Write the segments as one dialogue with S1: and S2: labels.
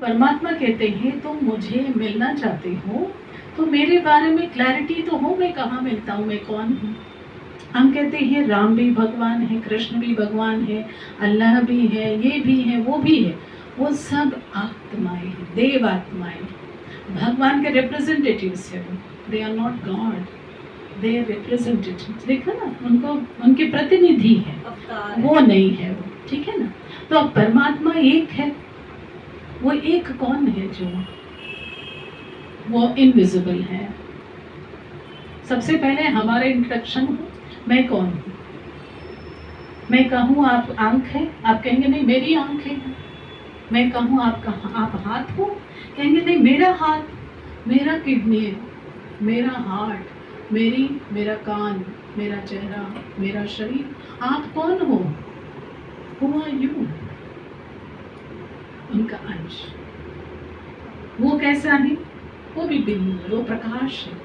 S1: परमात्मा कहते हैं तुम मुझे मिलना चाहते हो तो मेरे बारे में क्लैरिटी तो हो, मैं कहाँ मिलता हूँ, मैं कौन हूँ। हम कहते हैं राम भी भगवान है, कृष्ण भी भगवान है, अल्लाह भी है, ये भी है, वो भी है। वो सब आत्माएं हैं, देव आत्माएं, भगवान के रिप्रेजेंटेटिव्स है वो। They are not God, they are representatives. देखो ना, उनको उनके प्रतिनिधि है, वो नहीं है वो, ठीक है ना। तो अब परमात्मा एक है। वो एक कौन है? जो वो इनविजिबल है। सबसे पहले हमारा इंट्रोडक्शन हो, मैं कौन हूँ। मैं कहूँ आप आंख है, आप कहेंगे नहीं मेरी आंख है। मैं कहूँ आप हाथ हो, कहेंगे नहीं मेरा हाथ, मेरा किडनी है, मेरा हार्ट, मेरा कान, मेरा चेहरा, मेरा शरीर। आप कौन हो? Who are you? उनका अंश। वो कैसा है? वो भी बिल्कुल है, वो प्रकाश है।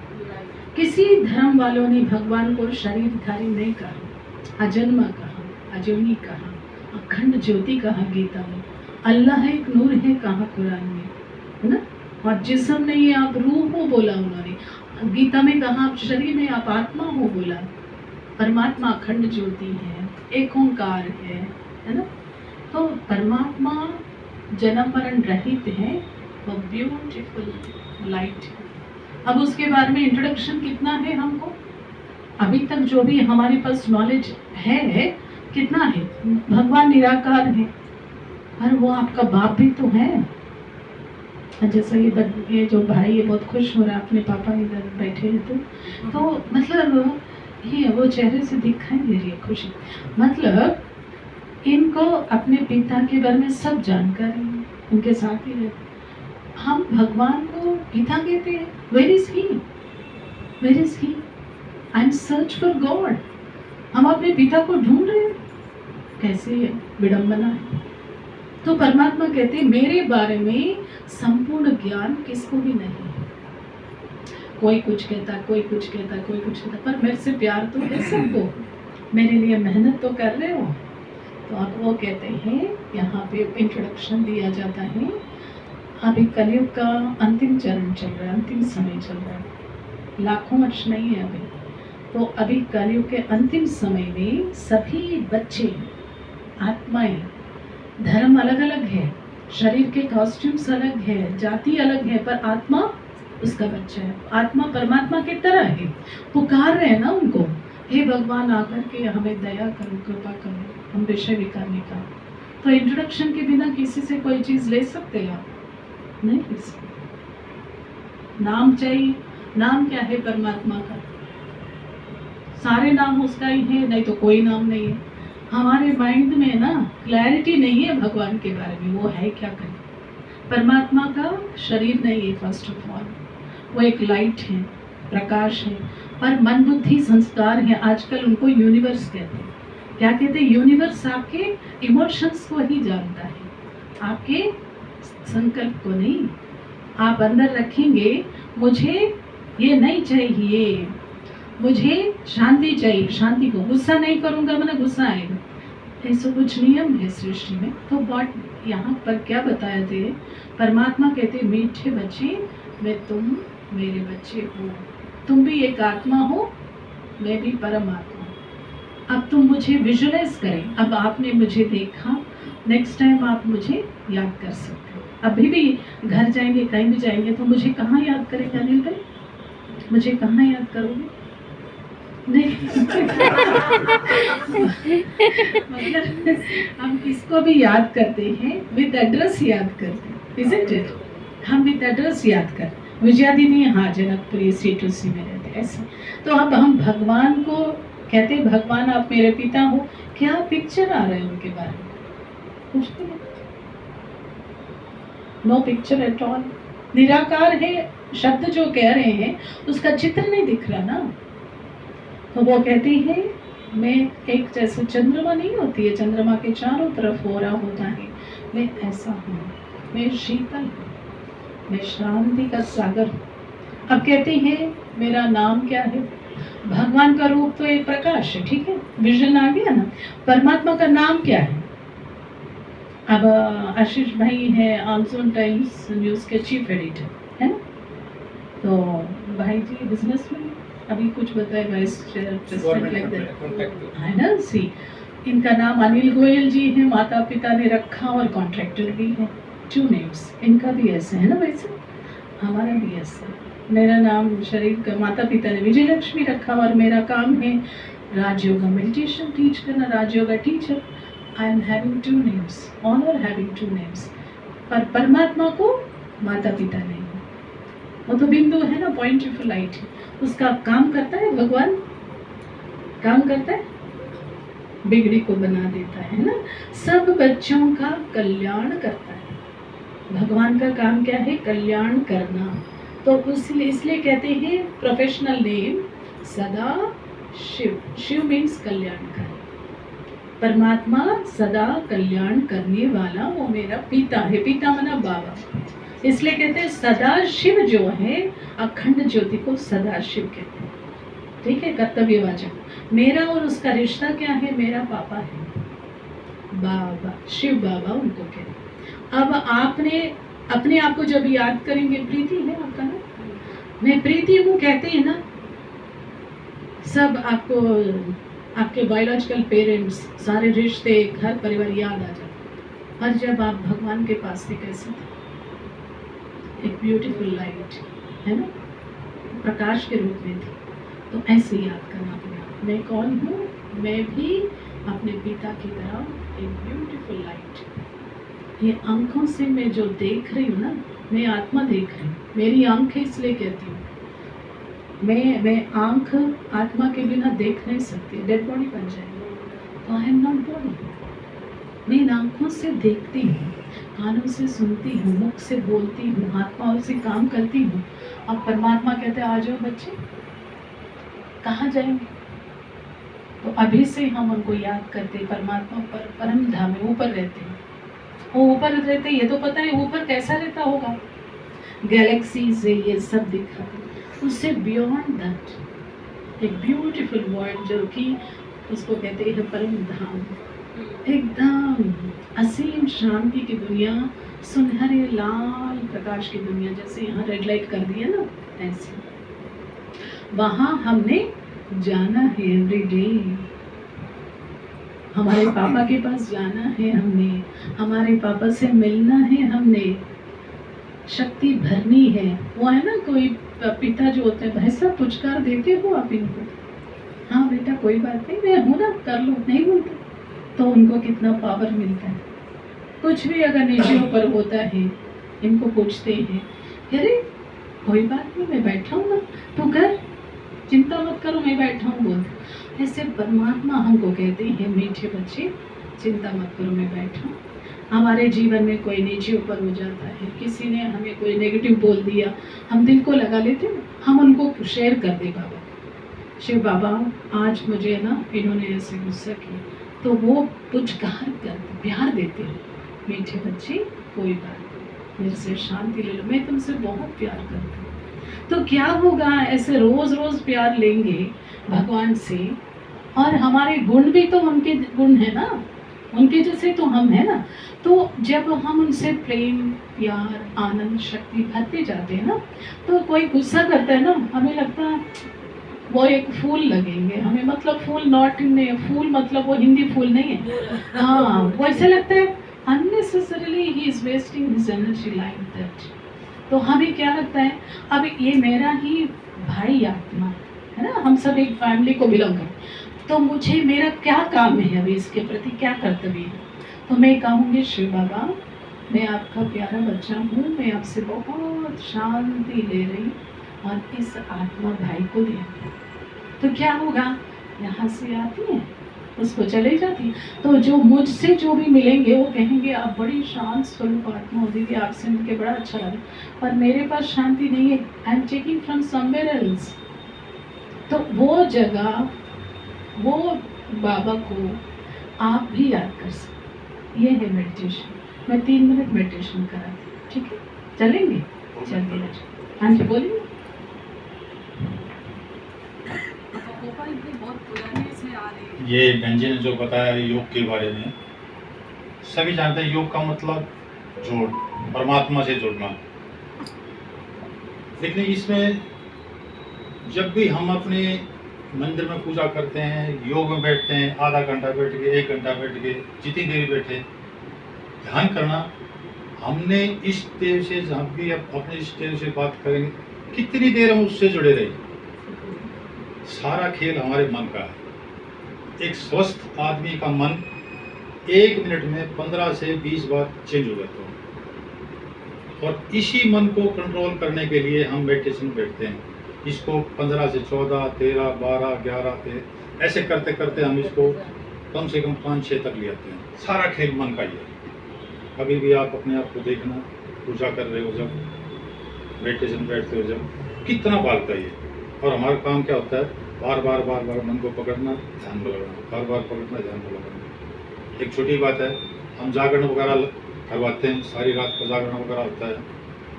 S1: किसी धर्म वालों ने भगवान को शरीरधारी नहीं कहा, अजन्मा कहा, अजोनी कहा, अखंड ज्योति कहा गीता में, अल्लाह एक नूर है कहा कुरान में, है ना। और जिस्म नहीं आप रूह हो बोला उन्होंने, गीता में कहा आप शरीर नहीं आप आत्मा हो बोला। परमात्मा अखंड ज्योति है, एक ओंकार है ना। तो परमात्मा जन्म मरण रहित है, वो ब्यूटीफुल लाइट है। अब उसके बारे में इंट्रोडक्शन कितना है हमको, अभी तक जो भी हमारे पास नॉलेज है कितना है। भगवान निराकार है, पर वो आपका बाप भी तो है। जैसा ये जो भाई है बहुत खुश हो रहा है, अपने पापा इधर बैठे हैं तो मतलब ये वो चेहरे से दिखाई दे रही है खुशी। मतलब इनको अपने पिता के बारे में सब जानकारी है, उनके साथ ही रहते। हम भगवान को पिता कहते हैं। Where is he? Where is he? I am search for God. हम अपने पिता को ढूंढ रहे हैं, कैसे है? विडंबना है। तो परमात्मा कहते हैं मेरे बारे में संपूर्ण ज्ञान किसको भी नहीं है। कोई कुछ कहता, कोई कुछ कहता, कोई कुछ कहता, पर मेरे से प्यार तो है सबको। मेरे लिए मेहनत तो कर रहे हो। तो आप वो कहते हैं, यहाँ पे इंट्रोडक्शन दिया जाता है। अभी कलयुग का अंतिम चरण चल रहा है, अंतिम समय चल रहा है, लाखों वर्ष नहीं है अभी। तो अभी कलयुग के अंतिम समय में सभी बच्चे, आत्माएं, धर्म अलग अलग है, शरीर के कॉस्ट्यूम्स अलग है, जाति अलग है, पर आत्मा उसका बच्चा है। आत्मा परमात्मा की तरह है। पुकार रहे हैं ना उनको, हे भगवान आकर के हमें दया करो, कृपा करो, हम विषय विकार नहीं का। तो इंट्रोडक्शन के बिना किसी से कोई चीज ले सकते हैं आप? नहीं ले सकते। नाम चाहिए। नाम क्या है परमात्मा का? सारे नाम उसका ही है, नहीं तो कोई नाम नहीं है। हमारे माइंड में ना क्लैरिटी नहीं है भगवान के बारे में, वो है क्या करें। परमात्मा का शरीर नहीं है, फर्स्ट ऑफ ऑल वो एक लाइट है, प्रकाश है, पर मन बुद्धि संस्कार है। आजकल उनको यूनिवर्स कहते हैं। क्या कहते हैं? यूनिवर्स आपके इमोशंस को ही जानता है, आपके संकल्प को नहीं। आप अंदर रखेंगे मुझे ये नहीं चाहिए, मुझे शांति चाहिए, शांति को गुस्सा नहीं करूंगा मैंने गुस्सा आएगा। ऐसा कुछ नियम है सृष्टि में। तो बट यहाँ पर क्या बताया थे, परमात्मा कहते मीठे बच्चे, मैं तुम मेरे बच्चे हो, तुम भी एक आत्मा हो, मैं भी परमात्मा हूँ। अब तुम मुझे विजुअलाइज करें। अब आपने मुझे देखा, नेक्स्ट टाइम आप मुझे याद कर सकते हो। अभी भी घर जाएंगे, कहीं भी जाएंगे तो मुझे कहाँ याद करेंगे अनिल भाई? मुझे कहाँ याद करोगे? नहीं मतलब हम किसको भी याद करते हैं, विद एड्रेस याद करते हैं, isn't it? हम विद एड्रेस याद करते। विजयादीनी हाँ जनकपुरी C2C में रहते ऐसे। तो अब हम भगवान को कहते हैं भगवान आप मेरे पिता हो। क्या पिक्चर आ रहे हैं उनके बारे में? कुछ नहीं, नो पिक्चर एट ऑल। निराकार है शब्द जो कह रहे हैं, उसका चित्र नहीं दिख रहा ना। तो वो कहती है मैं एक जैसे चंद्रमा नहीं होती है, चंद्रमा के चारों तरफ हो रहा होता है, मैं ऐसा हूँ, मैं शीतल हूँ, मैं शांति का सागर हूँ। अब कहते हैं मेरा नाम क्या है? भगवान का रूप तो एक प्रकाश है, ठीक है, विजन आ गया ना। परमात्मा का नाम क्या है? अब आशीष भाई है ऑल्सो टाइम्स न्यूज़ के चीफ एडिटर, है ना। तो भाई जी बिजनेस में अभी कुछ बताए, वाइस प्रेसिडेंट लाइक दैट, है ना। सी इनका नाम अनिल गोयल जी है, माता पिता ने रखा और कॉन्ट्रैक्टर भी है, 2 नेम्स। इनका भी ऐसे है ना, वैसे हमारा भी ऐसे। मेरा नाम शरीर का माता पिता ने विजय लक्ष्मी रखा और मेरा काम है राजयोगा मेडिटेशन टीच करना, Rajyoga teacher. I am having 2 names, honour having 2 names. पर परमात्मा को माता पिता नहीं, वो तो बिंदु है ना, पॉइंट ऑफ लाइट है, उसका काम करता है भगवान, काम करता है, बिगड़ी को बना देता है ना, सब बच्चों का कल्याण करता है। भगवान का काम क्या है? कल्याण करना। तो इसलिए कहते हैं प्रोफेशनल नेम सदा शिव। शिव मीन्स कल्याणकारी, परमात्मा सदा कल्याण करने वाला वो मेरा पिता है। पिता मना बाबा, इसलिए कहते हैं सदा शिव जो है, अखंड ज्योति को सदा शिव कहते हैं, ठीक है, कर्तव्यवाचक। मेरा और उसका रिश्ता क्या है? मेरा पापा है, बाबा, शिव बाबा उनको कहते हैं। अब आपने अपने आप को जब याद करेंगे, प्रीति है आपका ना, मैं प्रीति हूँ कहते हैं ना, सब आपको आपके बायोलॉजिकल पेरेंट्स, सारे रिश्ते, घर परिवार याद आ जाते। और जब आप भगवान के पास थे कैसे थे? एक ब्यूटीफुल लाइट, है ना, प्रकाश के रूप में थी। तो ऐसे याद करना पड़ेगा, मैं कौन हूँ? मैं भी अपने पिता की तरह एक ब्यूटीफुल लाइट। ये आंखों से मैं जो देख रही हूँ ना, मैं आत्मा देख रही हूँ, मेरी आंखें इसलिए कहती हूँ, मैं आंख आत्मा के बिना देख नहीं सकती, डेड बॉडी बन जाएगी। तो आई एम नॉट बॉडी, मैं इन आंखों से देखती हूँ, कानों से सुनती हूँ, मुख से बोलती हूँ, हाथ पाँव से काम करती हूँ। अब परमात्मा कहते हैं आ जाओ बच्चे, कहाँ जाएंगे? तो अभी से हम उनको याद करते, परमात्मा पर परम धाम में ऊपर रहते हैं। वो ऊपर रहते, ये तो पता है ऊपर कैसा रहता होगा, गैलेक्सी से ये सब दिखाते। उससे बियॉन्ड दैट एक ब्यूटीफुल वर्ल्ड जो कि उसको कहते हैं परम धाम, एकदम असीम शांति की दुनिया, सुनहरे लाल प्रकाश की दुनिया। जैसे यहाँ रेड लाइट कर दिया ना, ऐसे वहाँ हमने जाना है एवरी डे। हमारे पापा के पास जाना है हमने, हमारे पापा से मिलना है हमने, शक्ति भरनी है। वो है ना, कोई पिता जो होते हैं, भाई साहब पुचकार देते हो आप इनको, हाँ बेटा कोई बात नहीं, मैं हूँ ना, कर लो, नहीं बोलते तो उनको कितना पावर मिलता है। कुछ भी अगर नीचे ऊपर होता है, इनको पूछते हैं, अरे कोई बात नहीं, मैं बैठा हूँ ना, तू कर, चिंता मत करो, मैं बैठा हूँ, बोलते। ऐसे परमात्मा हमको कहते हैं, मीठे बच्चे चिंता मत करो, मैं बैठा हूँ। हमारे जीवन में कोई नीचे ऊपर हो जाता है, किसी ने हमें कोई नेगेटिव बोल दिया, हम दिल को लगा लेते हैं, हम उनको शेयर कर दे, बाबा शिव बाबा आज मुझे ना इन्होंने ऐसे गुस्सा किया, तो वो पुचकार करते, प्यार देते हैं, मीठे बच्चे कोई बात नहीं, मेरे से शांति ले लो, मैं तुमसे बहुत प्यार करती हूँ। तो क्या होगा, ऐसे रोज रोज प्यार लेंगे भगवान से, और हमारे गुण भी तो उनके गुण है ना, उनके जैसे तो हम है ना। तो जब हम उनसे प्रेम, प्यार, आनंद, शक्ति भरते जाते हैं ना, तो कोई गुस्सा करता है ना, हमें लगता है वो एक फूल लगेंगे हमें, मतलब फूल नॉट इन फूल, मतलब वो हिंदी फूल नहीं है, हाँ वो ऐसे लगता है unnecessarily he is wasting his energy like that. तो हमें क्या लगता है, अब ये मेरा ही भाई आत्मा है ना, हम सब एक फैमिली को बिलोंग करते, तो मुझे मेरा क्या काम है, अभी इसके प्रति क्या कर्तव्य है। तो मैं कहूँगी शिव बाबा मैं आपका प्यारा बच्चा हूँ, मैं आपसे बहुत शांति ले रही हूँ और इस आत्मा भाई को दे रही हूँ। तो क्या होगा, यहाँ से आती है उसको चले जाती, तो जो मुझसे जो भी मिलेंगे वो कहेंगे आप बड़ी शांत स्वरूप आत्मा हो दीदी, आपसे मिलके बड़ा अच्छा लगा, पर मेरे पास शांति नहीं है, I am taking from somewhere else. तो वो जगह, वो बाबा को आप भी याद कर सकते। ये है मेडिटेशन, मैं 3 मिनट मेडिटेशन कराती हूँ, ठीक है, चलेंगे, चलते रहे। हाँ जी बोलिए।
S2: ये बहन जी ने जो बताया योग के बारे में, सभी जानते हैं योग का मतलब जोड़, परमात्मा से जुड़ना। लेकिन इसमें जब भी हम अपने मंदिर में पूजा करते हैं, योग में बैठते हैं, आधा घंटा बैठ के, 1 घंटा बैठ के, जितनी देर बैठे, ध्यान करना, हमने इस देव से जब भी अपने इस देव से बात करेंगे, कितनी देर हम उससे जुड़े रहे। सारा खेल हमारे मन का है। एक स्वस्थ आदमी का मन 1 मिनट में 15 से 20 बार चेंज हो जाता है। और इसी मन को कंट्रोल करने के लिए हम मेडिटेशन बैठते हैं। इसको 15 से 14, 13, 12, 11 13 ऐसे करते करते हम इसको कम से कम 5-6 तक ले आते हैं। सारा खेल मन का ही है। कभी भी आप अपने आप को देखना, पूजा कर रहे हो जब, मेडिटेशन बैठते हो जब, कितना भागता है ये। और हमारा काम क्या होता है, बार बार मन को पकड़ना, ध्यान को लगाना, बार बार पकड़ना, ध्यान को लगाना। एक छोटी बात है, हम जागरण वगैरह करवाते हैं, सारी रात का जागरण वगैरह होता है,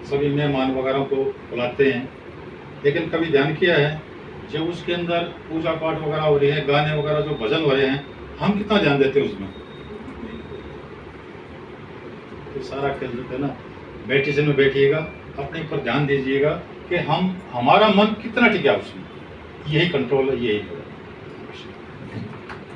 S2: सभी मेहमान वगैरह को बुलाते हैं। लेकिन कभी ध्यान किया है, जब उसके अंदर पूजा पाठ वगैरह हो रही है, गाने वगैरह जो भजन हो रहे हैं, हम कितना ध्यान देते हैं उसमें। तो सारा खेल जो है ना, मेडिटेशन में बैठिएगा, अपने ऊपर ध्यान दीजिएगा कि हमारा मन कितना टिका उसमें। यही कंट्रोल है, यही है।